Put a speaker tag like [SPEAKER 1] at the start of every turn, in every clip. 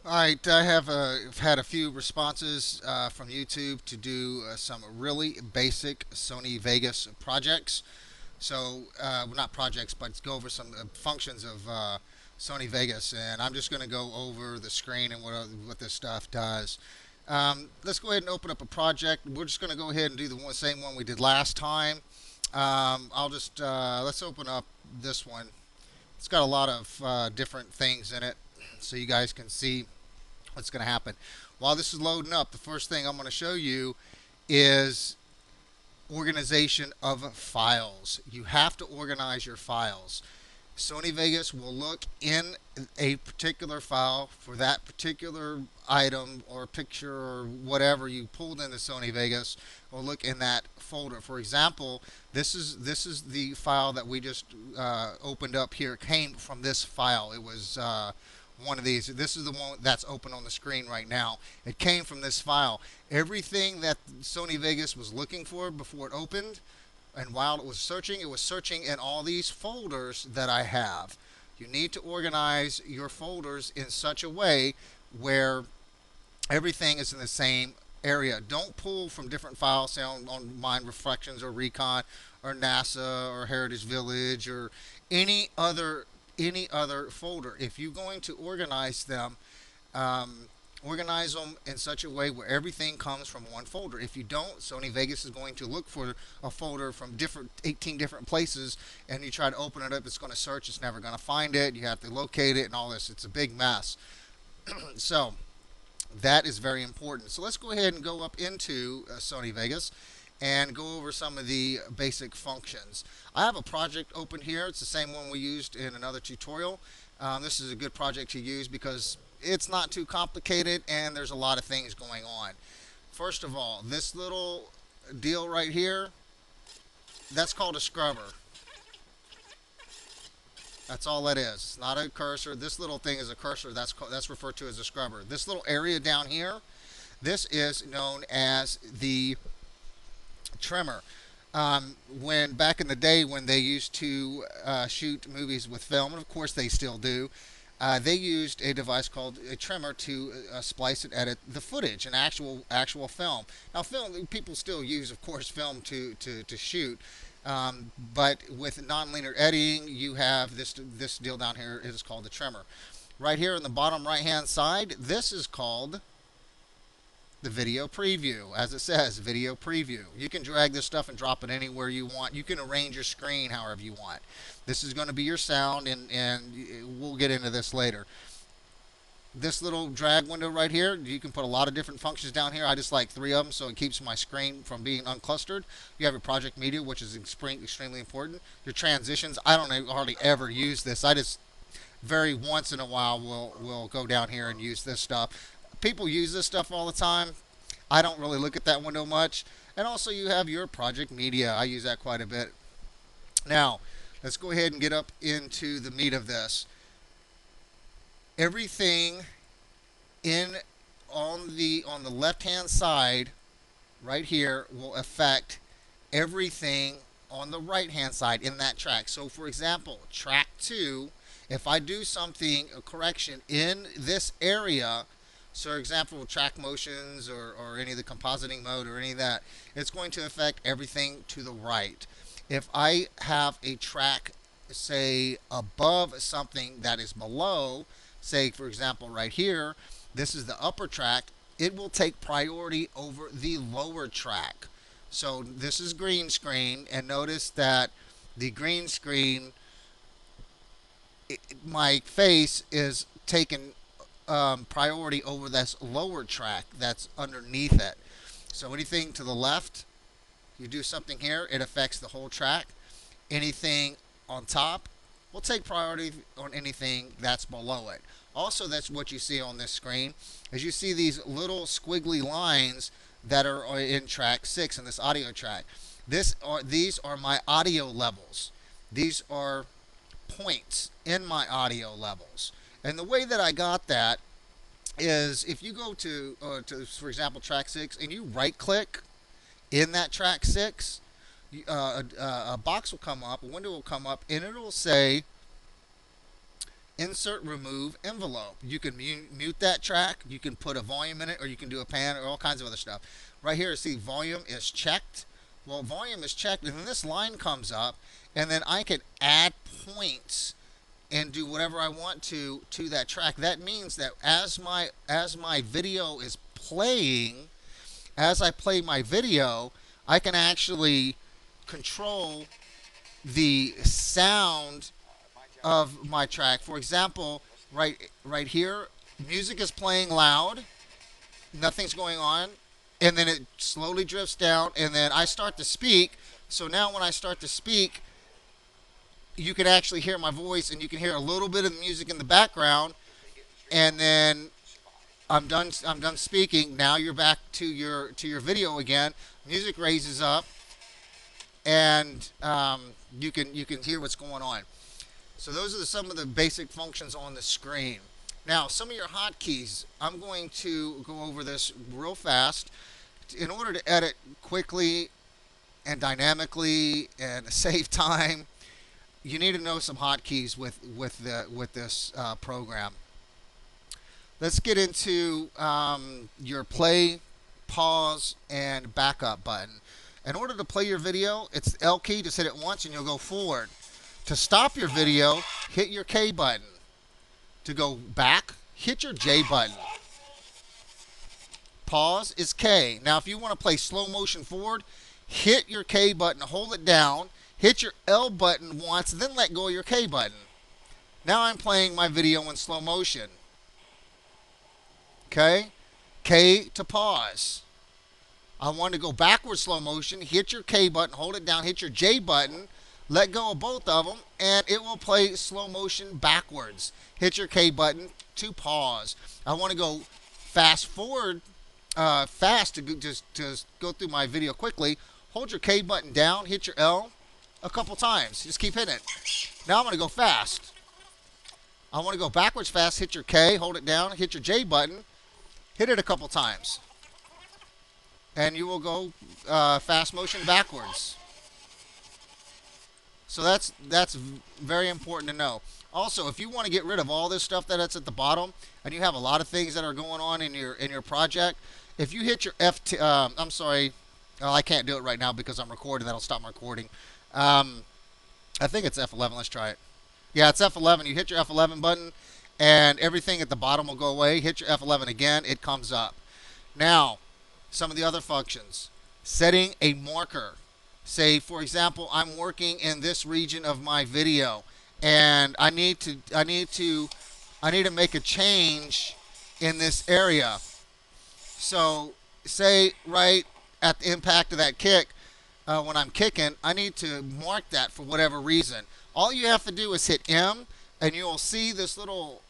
[SPEAKER 1] All right, I have had a few responses from YouTube to do some really basic Sony Vegas projects. So, well, not projects, but go over some functions of Sony Vegas, and I'm just going to go over the screen and what this stuff does. Let's go ahead and open up a project. We're just going to go ahead and do the same one we did last time. I'll just let's open up this one. It's got a lot of different things in it, so you guys can see what's going to happen. While this is loading up, the first thing I'm going to show you is organization of files. You have to organize your files. Sony Vegas will look in a particular file for that particular item or picture or whatever you pulled into Sony Vegas. Will look in that folder. For example, this is the file that we just opened up here. It came from this file. It was one of these. This is the one that's open on the screen right now. It came from this file. Everything that Sony Vegas was looking for before it opened, and while it was searching in all these folders that I have. You need to organize your folders in such a way where everything is in the same area. Don't pull from different files, say on mine, Reflections or Recon or NASA or Heritage Village or any other any other folder. If you're going to um, organize them in such a way where everything comes from one folder. If you don't, Sony Vegas is going to look for a folder from 18 different places, and you try to open it up, it's going to search, it's never going to find it. You have to locate it and all this. It's a big mess. So that is very important. So let's go ahead and go up into Sony Vegas and go over some of the basic functions. I have a project open here. It's the same one we used in another tutorial. This is a good project to use because it's not too complicated and there's a lot of things going on. First of all, this little deal right here, that's called a scrubber. That's all that is. It's not a cursor. This little thing is a cursor. That's referred to as a scrubber. This little area down here, this is known as the trimmer. When back in the day when they used to shoot movies with film, and of course they still do, they used a device called a trimmer to splice and edit the footage, an actual film. Now, film people still use, of course, film to shoot, but with nonlinear editing, you have this deal down here. It is called the trimmer. Right here in the bottom right hand side, this is called the video preview. As it says, video preview. You can drag this stuff and drop it anywhere you want. You can arrange your screen however you want. This is going to be your sound, and we'll get into this later. This little drag window right here, you can put a lot of different functions down here. I just like 3 of them so it keeps my screen from being unclustered. You have your project media, which is extremely important. Your transitions, I don't hardly ever use this. I just very once in a while will go down here and use this stuff. People use this stuff all the time. I don't really look at that window much. And also you have your project media. I use that quite a bit. Now, let's go ahead and get up into the meat of this. Everything in on the left-hand side right here will affect everything on the right-hand side in that track. So for example, track 2, if I do something, a correction in this area, so for example, track motions or any of the compositing mode or any of that, it's going to affect everything to the right. If I have a track, say, above something that is below, say, for example, right here, this is the upper track, it will take priority over the lower track. So this is green screen, and notice that the green screen, my face is taken priority over this lower track that's underneath it. So anything to the left, you do something here, it affects the whole track. Anything on top will take priority on anything that's below it. Also, that's what you see on this screen, is you see these little squiggly lines that are in track 6 in this audio track. These are my audio levels. These are points in my audio levels. And the way that I got that is if you go to for example, track 6, and you right click in that track 6, a box will come up, a window will come up, and it will say insert remove envelope. You can mute that track, you can put a volume in it, or you can do a pan, or all kinds of other stuff. Right here, see, volume is checked. Well, volume is checked, and then this line comes up, and then I can add points and do whatever I want to that track. That means that as my video is playing, as I play my video, I can actually control the sound of my track. For example, right here, music is playing loud, nothing's going on, and then it slowly drifts down, and then I start to speak. So now when I start to speak, you can actually hear my voice, and you can hear a little bit of the music in the background, and then I'm done. I'm done speaking. Now you're back to your video again. Music raises up, and you can hear what's going on. So those are some of the basic functions on the screen. Now, some of your hotkeys, I'm going to go over this real fast. In order to edit quickly and dynamically and save time, you need to know some hotkeys with this program. Let's get into your play, pause, and backup button. In order to play your video, it's the L key. Just hit it once and you'll go forward. To stop your video, hit your K button. To go back, hit your J button. Pause is K. Now, if you want to play slow motion forward, hit your K button, hold it down, hit your L button once, then let go of your K button. Now I'm playing my video in slow motion. Okay? K to pause. I want to go backwards slow motion, hit your K button, hold it down, hit your J button, let go of both of them, and it will play slow motion backwards. Hit your K button to pause. I want to go fast forward, fast to just go through my video quickly. Hold your K button down, hit your L a couple times. Just keep hitting it. Now I'm going to go fast. I want to go backwards fast, hit your K, hold it down, hit your J button, hit it a couple times. And you will go fast motion backwards. So that's very important to know. Also, if you want to get rid of all this stuff that's at the bottom, and you have a lot of things that are going on in your project, if you hit your I'm sorry, I can't do it right now because I'm recording. That'll stop my recording. I think it's F11. Let's try it. Yeah, it's F11. You hit your F11 button, and everything at the bottom will go away. Hit your F11 again. It comes up. Now, some of the other functions. Setting a marker. Say, for example, I'm working in this region of my video, and I need to make a change in this area. So, say right at the impact of that kick, when I'm kicking, I need to mark that for whatever reason. All you have to do is hit M, and you'll see this little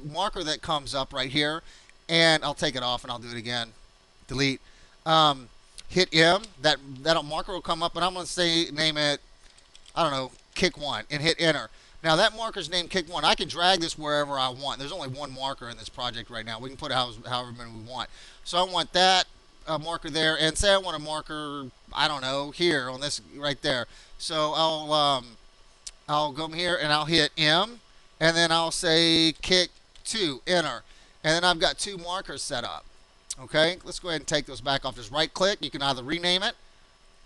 [SPEAKER 1] marker that comes up right here. And I'll take it off, and I'll do it again. Delete. Hit M. That marker will come up, and I'm going to name it, I don't know, kick 1, and hit enter. Now that marker's named kick 1. I can drag this wherever I want. There's only one marker in this project right now. We can put it however many we want. So I want that marker there, and say I want a marker, I don't know, here on this right there. So I'll go here and I'll hit M, and then I'll say kick 2, enter, and then I've got 2 markers set up. Okay, let's go ahead and take those back off. Just right click. You can either rename it,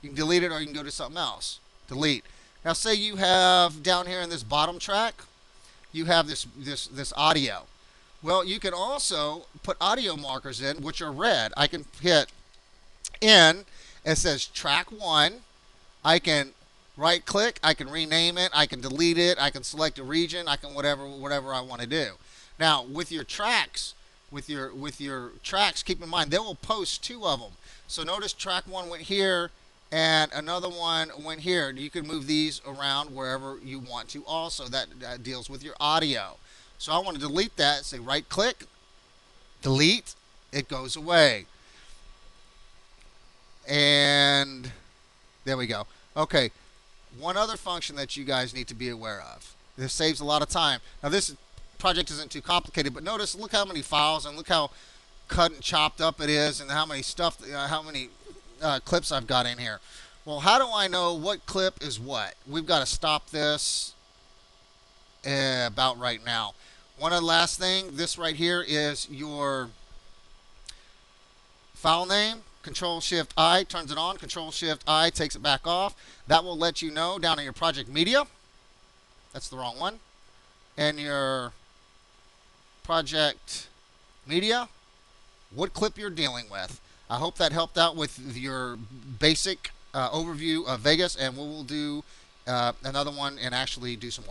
[SPEAKER 1] you can delete it, or you can go to something else. Delete. Now say you have down here in this bottom track, you have this audio. Well, you can also put audio markers in, which are red. I can hit N. It says track 1. I can right click. I can rename it. I can delete it. I can select a region. I can whatever I want to do. Now with your tracks. With your tracks, keep in mind they will post 2 of them. So notice track 1 went here and another one went here. You can move these around wherever you want to. Also, that deals with your audio. So I want to delete that. Say right click, delete. It goes away. And there we go. Okay, one other function that you guys need to be aware of. This saves a lot of time. Now this project isn't too complicated, but notice, look how many files and look how cut and chopped up it is, and how many clips I've got in here. Well, how do I know what clip is what? We've got to stop this. about right now. One other last thing, this right here is your file name. Control Shift I turns it on. Control Shift I takes it back off. That will let you know down in your project media. That's the wrong one. And your project media, what clip you're dealing with. I hope that helped out with your basic overview of Vegas, and we will do another one and actually do some more.